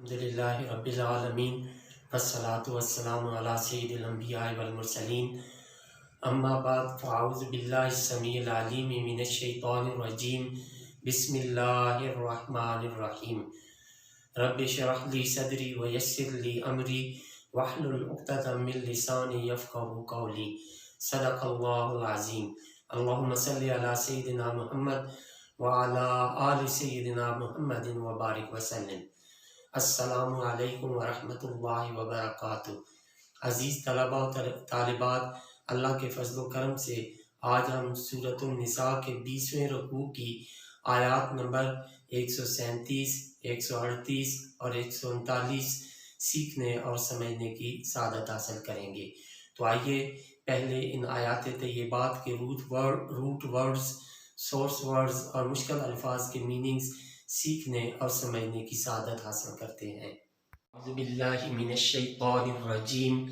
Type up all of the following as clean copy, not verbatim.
الحمدللہ رب العالمین والصلاة والسلام علی سید الانبیاء والمرسلین اما بعد فاعوذ باللہ السمیع العلیم من الشیطان الرجیم بسم اللہ الرحمن الرحیم رب اشرح لی صدری ویسر لی امری واحلل عقدۃ من لسانی یفقہوا قولی صدق اللہ العظیم اللہم صلی علی سیدنا محمد وعلی آل سیدنا محمد وبارک وسلم۔ السلام علیکم ورحمۃ اللہ وبرکاتہ۔ عزیز طلباء و طالبات، اللہ کے فضل و کرم سے آج ہم سورۃ النساء کے 20ویں رکوع کی آیات نمبر 137، 138 اور 139 سیکھنے اور سمجھنے کی سعادت حاصل کریں گے۔ تو آئیے پہلے ان آیات طیبات کے روٹ ورڈز، سورس ورڈز اور مشکل الفاظ کے میننگز سیکھنے اور سمجھنے کی سعادت حاصل کرتے ہیں۔ اعوذ باللہ من الشیطان الرجیم،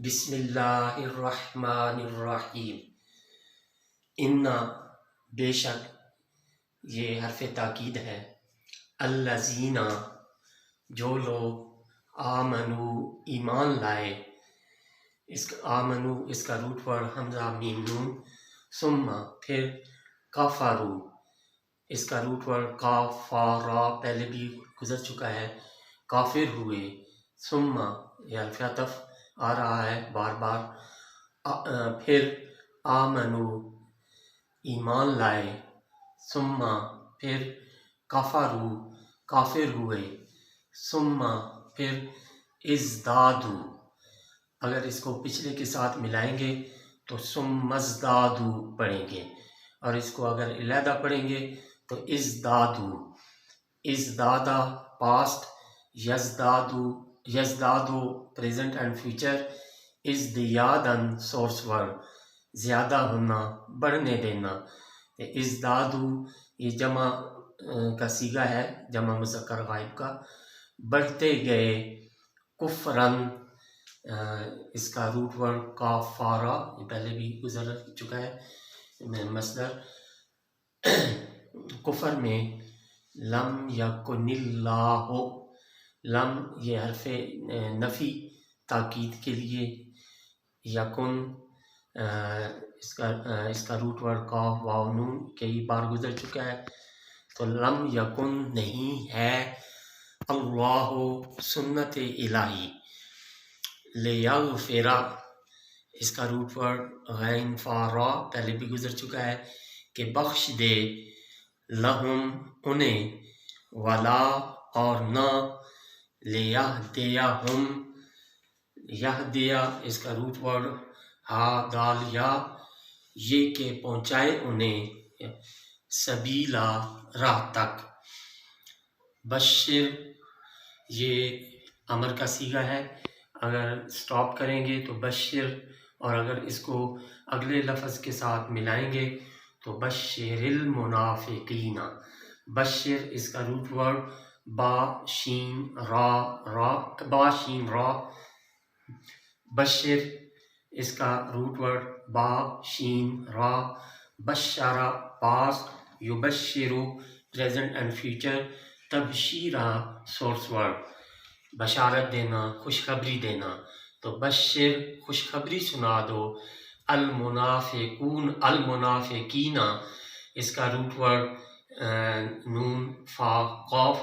بسم اللہ الرحمن الرحیم۔ انا، بے شک، یہ حرف تاکید ہے، الذین، جو لوگ آمنو، ایمان لائے، آمنو اس کا روٹ ورڈ حمزہ میم نون، ثم پھر کفروا اس کا روٹ ورڈ کاف فا را پہلے بھی گزر چکا ہے، کافر ہوئے، ثم یہ الف عطف آ رہا ہے بار بار، پھر آمنو ایمان لائے، ثم پھر کفروا کافر ہوئے، ثم پھر ازدادو اگر اس کو پچھلے کے ساتھ ملائیں گے تو ثم ازدادو پڑھیں گے، اور اس کو اگر علیحدہ پڑھیں گے تو ازدادو، ازدادا پاسٹ، یزدادو پریزنٹ اینڈ فیوچر، ازدیادن سورس ورڈ زیادہ ہونا، بڑھنے دینا، ازدادو یہ جمع کا صیغہ ہے، جمع مذکر غائب کا، بڑھتے گئے، کفرن اس کا روٹ ورڈ کاف فارا یہ پہلے بھی گزر چکا ہے مصدر، کفر میں، لم یکن اللہ، لم یہ حرف نفی تاکید کے لیے، یکن اس کا روٹ ورڈ قاف واو نون کئی بار گزر چکا ہے، تو لم یکن نہیں ہے، اللہ سنت الہی، لیغفر اس کا روٹ ورڈ غین فا را پہلے بھی گزر چکا ہے کہ بخش دے، لہم انہیں، ولا اور نہ، لیہدیہم یہدیہ اس کا روٹ ورڈ ہا دال یا، یہ کہ پہنچائے انہیں سبیلا راہ تک، بشر یہ امر کا صیغہ ہے، اگر سٹاپ کریں گے تو بشر، اور اگر اس کو اگلے لفظ کے ساتھ ملائیں گے تو بشر المنافقین، بشر اس کا روٹ ورڈ با شین را با شین را، بشر اس کا روٹ ورڈ با شین را، بشارہ پاسٹ، یبشرو پریزنٹ اینڈ فیوچر، تبشیرہ سورس ورڈ بشارت دینا، خوشخبری دینا، تو بشر خوشخبری سنا دو، المنافقین اس کا روٹ ورڈ نون فا قاف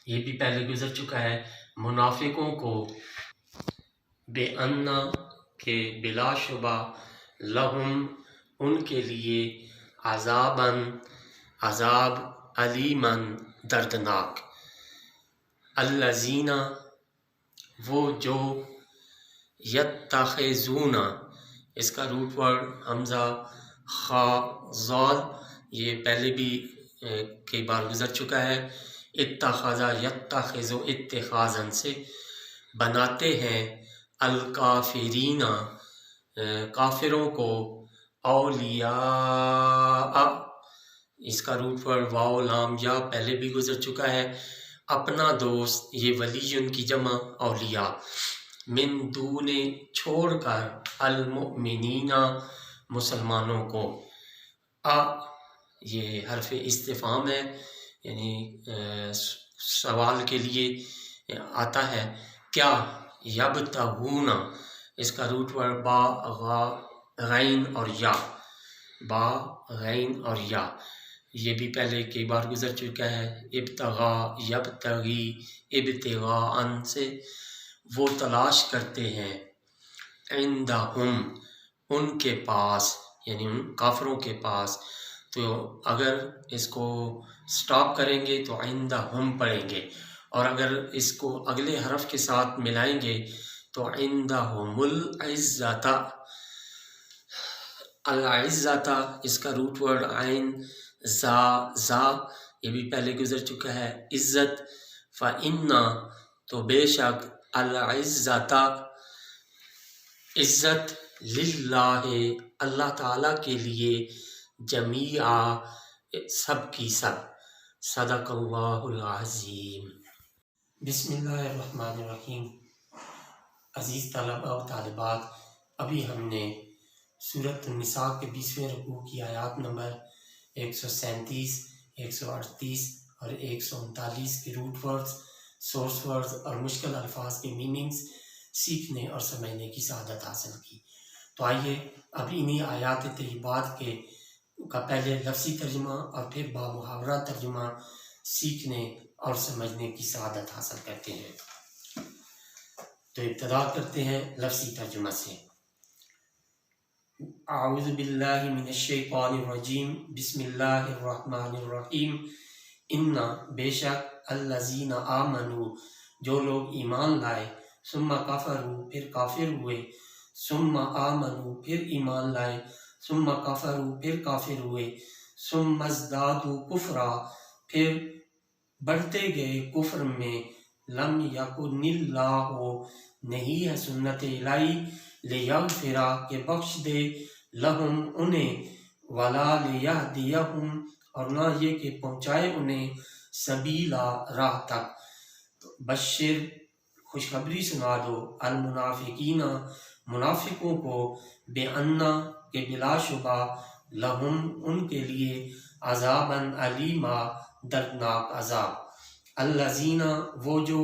یہ بھی پہلے گزر چکا ہے، منافقوں کو، بے انا کہ بلا شبہ، لہم ان کے لیے، عذاباً عذاب، علیماً دردناک، الذین وہ جو، یتخذون اس کا روٹ ورڈ حمزہ خا ضاد یہ پہلے بھی کئی بار گزر چکا ہے، اتخذا یتخذ اتخاذن سے، بناتے ہیں، الکافرین کافروں کو، اولیاء اس کا روٹ ورڈ واو لام یا پہلے بھی گزر چکا ہے، اپنا دوست، یہ ولی ان کی جمع اولیاء، من دون چھوڑ کر، المؤمنین مسلمانوں کو، یہ حرف استفہام ہے، یعنی سوال کے لیے آتا ہے کیا یبتغون، اس کا روٹ ورڈ با غا غین اور یا، با غین اور یا، یہ بھی پہلے کئی بار گزر چکا ہے. ابتغا یبتغی ابتغاءً سے وہ تلاش کرتے ہیں، عندہم ان کے پاس، یعنی ان کافروں کے پاس. تو اگر اس کو سٹاپ کریں گے تو عندہم پڑھیں گے، اور اگر اس کو اگلے حرف کے ساتھ ملائیں گے تو عندہم العزت. العزت اس کا روٹ ورڈ عین زا زا، یہ بھی پہلے گزر چکا ہے. عزت، فَإِنَّ تو بے شک، العزت عزت، للہ اللہ تعالیٰ کے لیے، جمیعا سب کی سب. صدق اللہ العظیم. بسم اللہ الرحمن الرحیم. عزیز طلباء و طالبات، ابھی ہم نے سورۃ النساء کے 20ویں رکوع کی آیات نمبر 137، 138 اور 139 کے روٹ ورڈز، سورس ورڈز اور مشکل الفاظ کے میننگز سیکھنے اور سمجھنے کی سعادت حاصل کی. تو آئیے اب انہی آیات طیبات کا پہلے لفظی ترجمہ اور پھر بامحاورہ ترجمہ سیکھنے اور سمجھنے کی سعادت حاصل کرتے ہیں. تو ابتدا کرتے ہیں لفظی ترجمہ سے. اعوذ باللہ من الشیطان الرجیم، بسم اللہ الرحمن الرحیم. ان بے شک، الذین آمنوا جو لوگ ایمان لائے، ثم کفروا پھر کافر ہوئے، ثم آمنوا پھر ایمان لائے، ثم کفروا پھر کافر ہوئے، ثم ازدادوا کفرا پھر بڑھتے گئے کفر میں، لم یکن اللہ نہیں ہے سنت الہی، لیغفر کہ بخش دے، لہم انہیں، ولا لیہدیہم اور نہ یہ کہ پہنچائے انہیں، سبیلا راہ تک. بشر خوشخبری سنا دو، المنافقین منافقوں کو، بے انا کہ بلا شبہ، لہم ان کے لیے، عذاباً علیما دردناک عذاب. الذین وہ جو،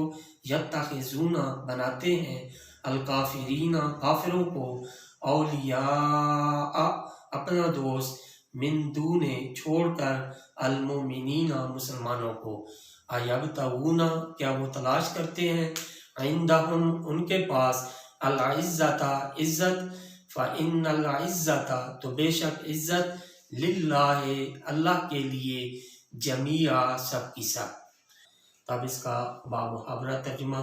یتخذون بناتے ہیں، الکافرین کافروں کو، اولیاء اپنا دوست، من دون چھوڑ کر، المؤمنین مسلمانوں کو. ایبتغون کیا وہ تلاش کرتے ہیں، عندہم ان کے پاس، العزت عزت، فإن العزت تو بے شک عزت، للہ اللہ کے لیے، جمیعا سب کی سب. تب اس کا بامحاورہ ترجمہ.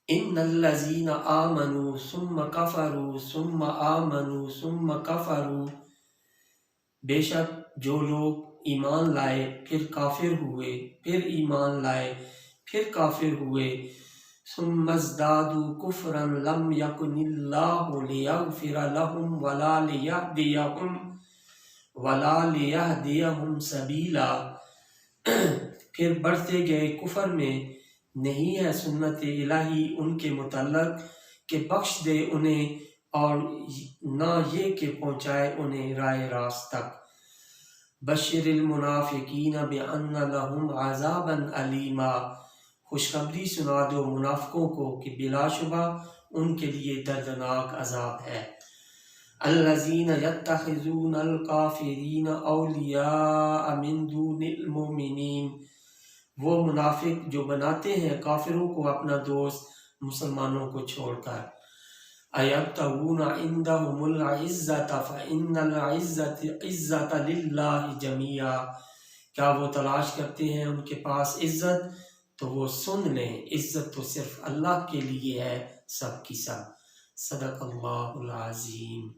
ان الذین آمنوا ثم کفروا ثم آمنوا ثم کفروا بے شک جو لوگ ایمان لائے پھر کافر ہوئے، پھر ایمان لائے پھر کافر ہوئے، ثم ازدادوا کفرا لم یکن اللہ لیغفر لهم ولا لیہدیہم سبیلا پھر بڑھتے گئے کفر میں، نہیں ہے سنت الہی ان کے متعلق کہ بخش دے انہیں اور نہ یہ کہ پہنچائے انہیں راہ راست تک. بشر المنافقین بان لہم عذابا علیما خوشخبری سنا دو منافقوں کو کہ بلا شبہ ان کے لیے دردناک عذاب ہے. الذین یتخذون الکافرین اولیاء من دون المؤمنین وہ منافق جو بناتے ہیں کافروں کو اپنا دوست مسلمانوں کو چھوڑ کر. ایبتغون عندہم العزت فإن العزت للہ جمیعا کیا وہ تلاش کرتے ہیں ان کے پاس عزت، تو وہ سن لیں عزت تو صرف اللہ کے لیے ہے سب کی سب. صدق اللہ العظیم.